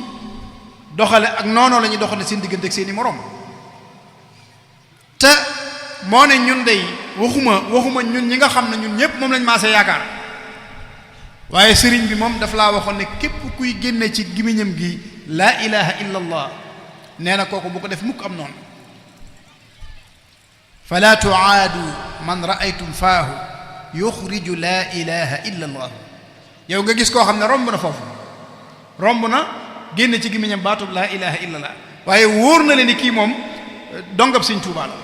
doxale ak noonoo la ñuy doxale seen diggante ak seeni moroom te moo ne ñun dey waxuma ñun ñi nga xam ne ñun ñépp moom lañ maase yaakaar waaye sëriñ bi moom daf laa waxoon ne képp kuy génne ci gimiñam gi laa ilaha illa allah nee na kooku bu ko def mukk am noonu fala tuaadu man raaytum faahu yuxriju laa ilaha illa allah yow nga gis koo xam ne romb na foofu romb na génn ci gémmiñam baatub laa ilaha illallah waaye wóor na leen ni kii moom dongab Sëriñ Tuubaa la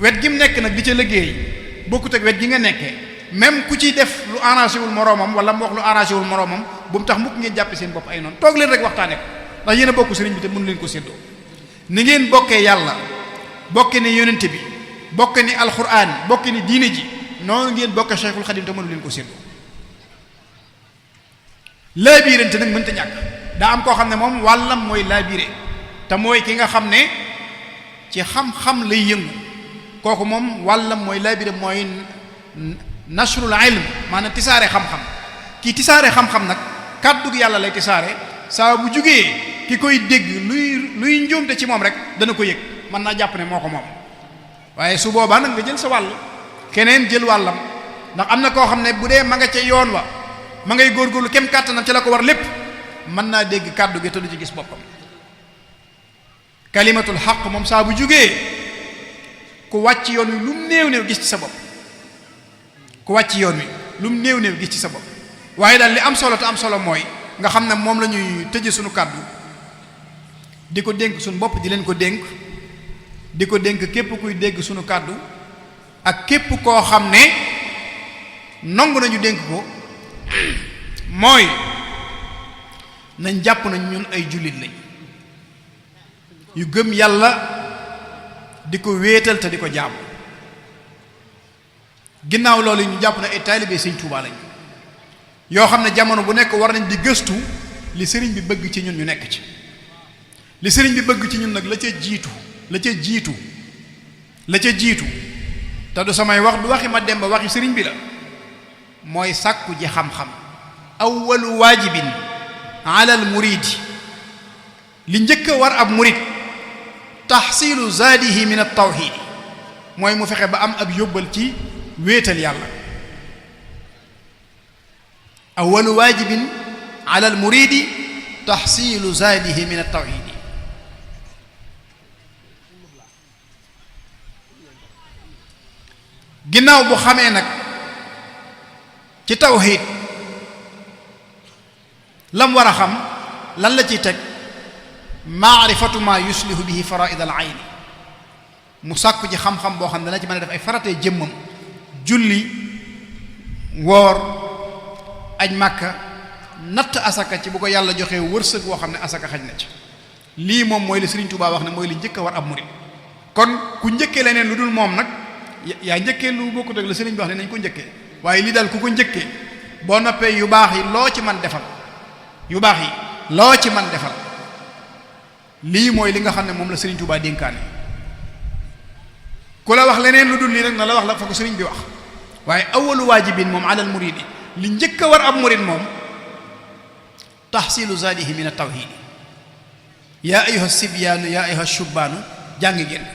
wet gi mu nekk nag di ca liggéey bokkut ak wet gi nga nekkee même ku ciy def lu arrangé wul moroomam wala mu wax lu arrangé wul moroomam bu mu tax mukk ngeen jàppe seen bopp ay noonu toog leen rek waxtaane ko ndax yéen a bokk sëriñ bi te mënu leen ko séddoo ni ngeen bokkee yàlla bokke ni yonente bi bokke ni alxuraan bokke ni diine ji noonu ngeen bokke Cheikhul Xadim te mënu leen ko séddoo laabiirante nag mënta ñàkk daa am koo xam ne moom wàllam mooy laabiire te mooy ki nga xam ne ci xam-xam lay yëngu kooku moom wàllam mooy laabiire mooy nashrul ilm maanaam tisaare xam-xam kii tisaare xam-xam nag kàddug yàlla lay tisaare saa bu jugee ki koy dégg luy njuumte ci moom rek dana ko yëg mën naa jàpp ne moo ko moom waaye su boobaa nag nga jël sa wàll keneen jël wàllam ndax am na koo xam ne bu dee ma nga ca yoon wa ma ngay góorgóorlu kem kàttanam ci la ko war lépp mën naa dégg kàddu gi te du ci gis boppam kalimatul xaq moom saa bu jugee ku wàcc yoon wi lu mu néew néew gis ci sa bopp ku wàcc yoon wi lu mu néew néew gis ci sa bopp waaye daal li am solo te am solo mooy nga xam ne moom la ñuy tëje suñu kàddu di ko dénk suñu bopp di leen ko dénk di ko dénk képp kuy dégg suñu kàddu ak képp koo xam ne nangu nañu dénk ko mooy nañ jàpp nañ ñun ay jullit lañ yu gëm yàlla di ko wéetal te di ko jaamu ginnaaw loolu ñu jàpp ne ay taalibe Sëriñ Tuubaa lañ yoo xam ne jamono bu nekk war nañ di gëstu li sëriñ bi bëgg ci ñun ñu nekk ci li sëriñ bi bëgg ci ñun nag la ca jiitu te du samay wax du waxi ma dem ba waxi sëriñ bi la mooy sàkku ji xam-xam awwalu waajibin ala al muridi li njëkk a war ab murid taxsilu zaadihi min at tawxiid mooy mu fexe ba am ab yóbbal ci wéetal yàlla awwalu waajibin ala al muridi taxsilu zaadihi min at tawxiid ginnaaw bu xamee nag ci tawxiid lam war a xam lan la ciy teg maarifatu ma yuslihu bihi faraid al ayni mu sàkku ji xam-xam boo xam ne dana ci mën a def ay faratee jëmmam julli woor aj màkka natt asaka ci bu ko yàlla joxee wërsëg woo xam ne asaka xaj na ci lii moom mooy li Sëriñ Tuubaa wax ne mooy li njëkk a war ab murid kon ku njëkkee leneen lu dul moom nag yaa njëkkee lu bokkut ak la sëriñ bi wax ne nañ ko njëkkee waaye lii daal ku ko njëkkee boo noppee yu baax yi loo ci man defal yu baax yi loo ci man defal lii mooy li nga xam ne moom la Sëriñ Tuubaa dénkaane ku la wax leneen lu dul lii rek na la wax la fa ko sëriñ bi wax waaye awalu waajibin moom alal muridi li njëkk a war ab murid moom taxsilu zaadihi min at-tawhiid yaa ayyuha sibyaanu yaa ayyuha shubbaanu jàng ngeen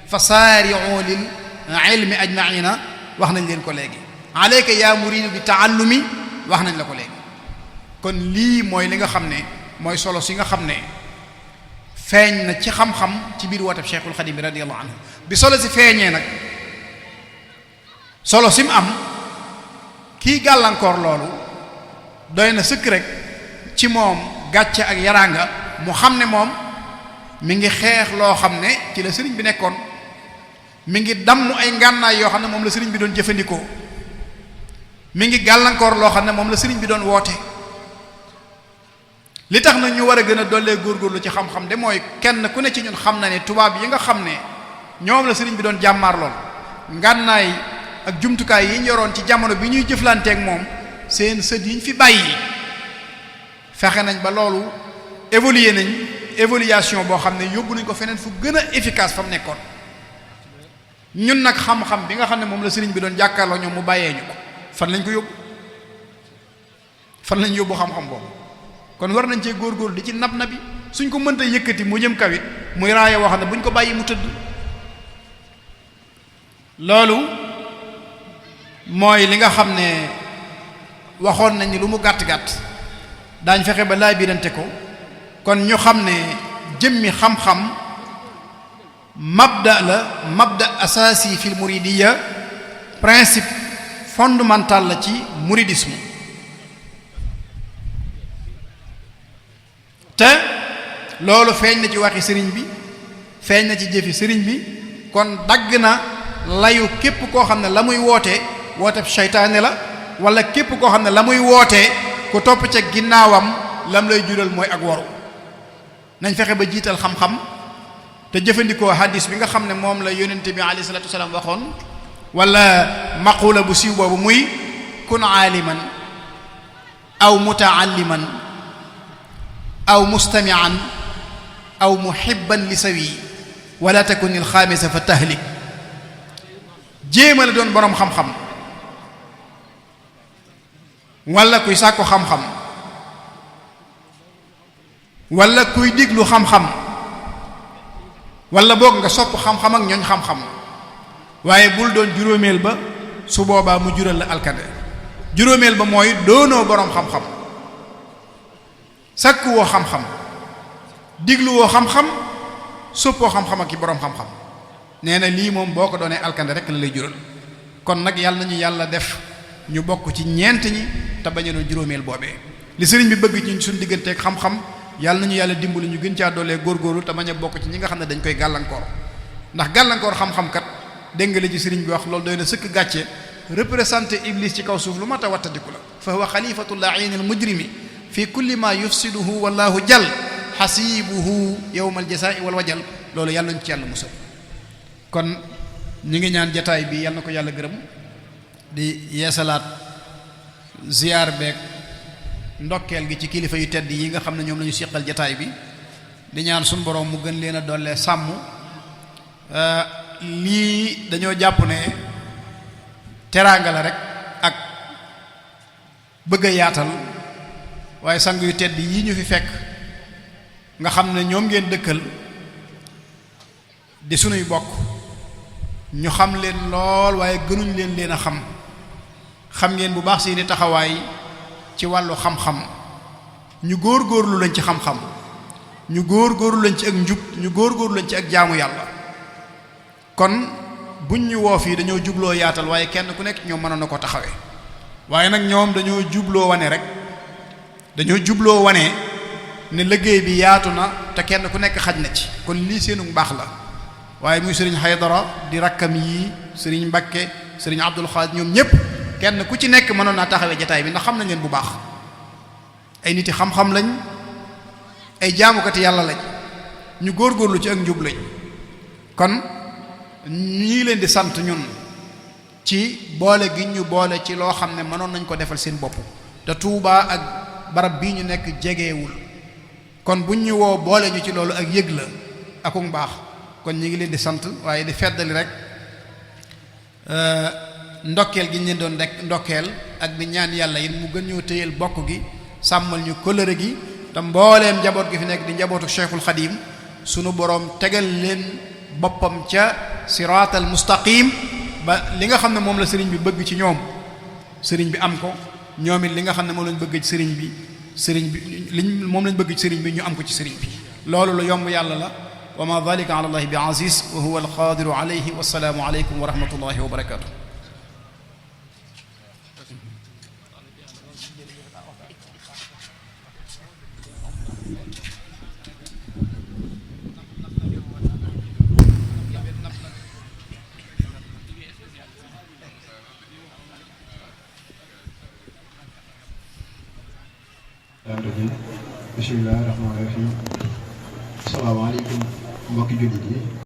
fa saari'u lil ilmi ajmaina wax nañ leen ko léegi alayka yaa muridu bi taallumi wax nañ la ko léegi kon lii mooy li nga xam ne mooy solo si nga xam ne feeñ na ci xam-xam ci biir wootab Cheikhul Xadim bi radiyallahu anhu bi solo si feeñee nag solo si mu am kii gàllankoor loolu doy na sëkk rek ci moom gàcce ak yaraanga mu xam ne moom mi ngi xeex loo xam ne ci la sëriñ bi nekkoon mi ngi damm ay ngànnaay yoo xam ne moom la sëriñ bi doon jëfandikoo mi ngi gàllankoor loo xam ne moom la sëriñ bi doon woote li tax na ñu war a gën a dollee góorgóorlu ci xam-xam de mooy kenn ku ne ci ñun xam na ne tubaab yi nga xam ne ñoom la sëriñ bi doon jàmmaar lool ngànnaay ak jumtukaay yi ñu yoroon ci jamono bi ñuy jëflanteek moom seen sët yi ñu fi bàyyi fexe nañ ba loolu évoluer nañ évaluation boo xam ne yóbbu nañ ko feneen fu gën a efficace fa mu nekkoon ñun nag xam-xam bi nga xam ne moom la sëriñ bi doon jàkkaarloo ñoom mu bàyyee ñu ko fan lañ ko yóbbu fan lañ yóbbu xam-xam boobu kon war nañ cee góorgóorlu di ci nab nabi suñ ko mënta yëkkati mu jëm kawit muy raaya woo xam ne buñ ko bàyyi mu tëdd loolu mooy li nga xam ne waxoon nañ lu mu gàtt-gàtt daañ fexe ba laa birante ko kon ñu xam ne jëmmi xam-xam mabda asasi fil muridiyya principe fondamental la ci muridisme te loolu feeñ na ci waxi sëriñ bi feeñ na ci jëfi sëriñ bi kon dagg na layu képp koo xam ne la muy wootee woote seytaane la wala képp koo xam ne la muy wootee ku topp ca ginnaawam lam lay jural mooy ak waru nañ fexe ba jiital xam-xam te jëfandikoo hadis bi nga xam ne moom la yonente bi alayhi salatu wasalaam waxoon wala maqula bu siiw boobu muy kun aaliman aw mutaalliman aw mustamian aw muhibban li sawi wala takun il xaamisa fa tahlik jéema la doon boroom xam-xam wala kuy sàkku xam-xam wala kuy diglu xam-xam wala boog nga sopp xam-xam ak ñooñ xam-xam waaye bul doon juróomeel ba su boobaa mu jural la alkande juróomeel ba mooy doonoo boroom xam-xam sàkku woo xam-xam diglu woo xam-xam soppoo xam-xam ak i boroom xam-xam nee na lii moom boo ko doonee alkande rek la lay jural kon nag yàlla nañu yàlla def ñu bokk ci ñeent ñi te bañ a doon juróomeel boobee li sëriñ bi bëgg ci suñu digganteeg xam-xam yàlla nañu yàlla dimbali ñu gën caa doolee góorgóorlu te bañ a bokk ci ñi nga xam ne dañ koy gàllankoor ndax gàllankoor xam-xam kat dégg nga li ci sëriñ bi wax loolu doy na sëkk gàcce représenté iblis ci kaw suuf lu mat a wattandiku la fa huwa xalifatu la'in al mujrimi fi kulli ma yufsiduhu wallahu jal xasibuhu yawmal jasaa'i wal wajal loolu yàlla nañu ci yàlla musal kon ñu ngi ñaan jataay bi yàlla na ko yàlla gërëm di yeesalaat ziyaar beeg ndokkeel gi ci kilifa yu tedd yi nga xam ne ñoom la ñu siqal jataay bi di ñaan suñu borom mu gën leen a dollee sàmm lii dañoo jàpp ne teraanga la rek ak bëgg a yaatal waaye sang yu tedd yii ñu fi fekk nga xam ne ñoom ngeen dëkkal di sunuy bokk ñu xam leen lool waaye gënuñ leen a xam ngeen bu baax seeni taxawaay ci wàllu xam-xam ñu góor-góorlu lañ ci xam-xam ñu góor-góorlu lañ ci ak njub ñu góor-góorlu lañ ci ak jaamu yàlla kon buñ ñu woo fii dañoo jubloo yaatal waaye kenn ku nekk ñoom mënoon na ko taxawee waaye nag ñoom dañoo jubloo wane rek dañoo jubloo wane ne liggéey bi yaatu na te kenn ku nekk xaj na ci kon lii seenu baax la waaye muy sëriñ Haydara di rakkam yi sëriñ Mbakke sëriñ Abdul Xaadir ñoom ñépp kenn ku ci nekk mënoon naa taxawee jataay bi ndax xam nañ leen bu baax ay niti xam-xam lañ ay jaamukati yàlla lañ ñu góorgóorlu ci ak njub lañ kon ñii leen di sant ñun ci boole gi ñu boole ci loo xam ne mënoon nañ ko defal seen bopp te Tuubaa ak barab bii ñu nekk jegeewul kon buñ ñu woo boole ñu ci loolu ak yëg la akum baax kon ñi ngi leen di sant waaye di feddali rek ndokkeel gi ñu leen doon rek ndokkeel ak di ñaan yàlla yi mu gën ñoo téyel bokk gi sàmmal ñu kóllëre gi te mbooleem njaboot gi fi nekk di njabootu Cheikhul Xadim sunu boroom tegal leen boppam ca siraatal mustaqim ba li nga xam ne moom la sëriñ bi bëgg ci ñoom sëriñ bi am ko ñoom it li nga xam ne moom lañ bëgg ci sëriñ bi liñ moom lañ bëgg ci sëriñ bi ñu am ko ci sëriñ bi loolu lu yomb yàlla la wa ma dhalika ala allahi bi aziz wa huwa alqadiru alayhi wassalaamu aleykum wa rahmatullahi wa barakatuh bismillaahi rahmaani rahiim asalaamaaleykum mbokki jullit yi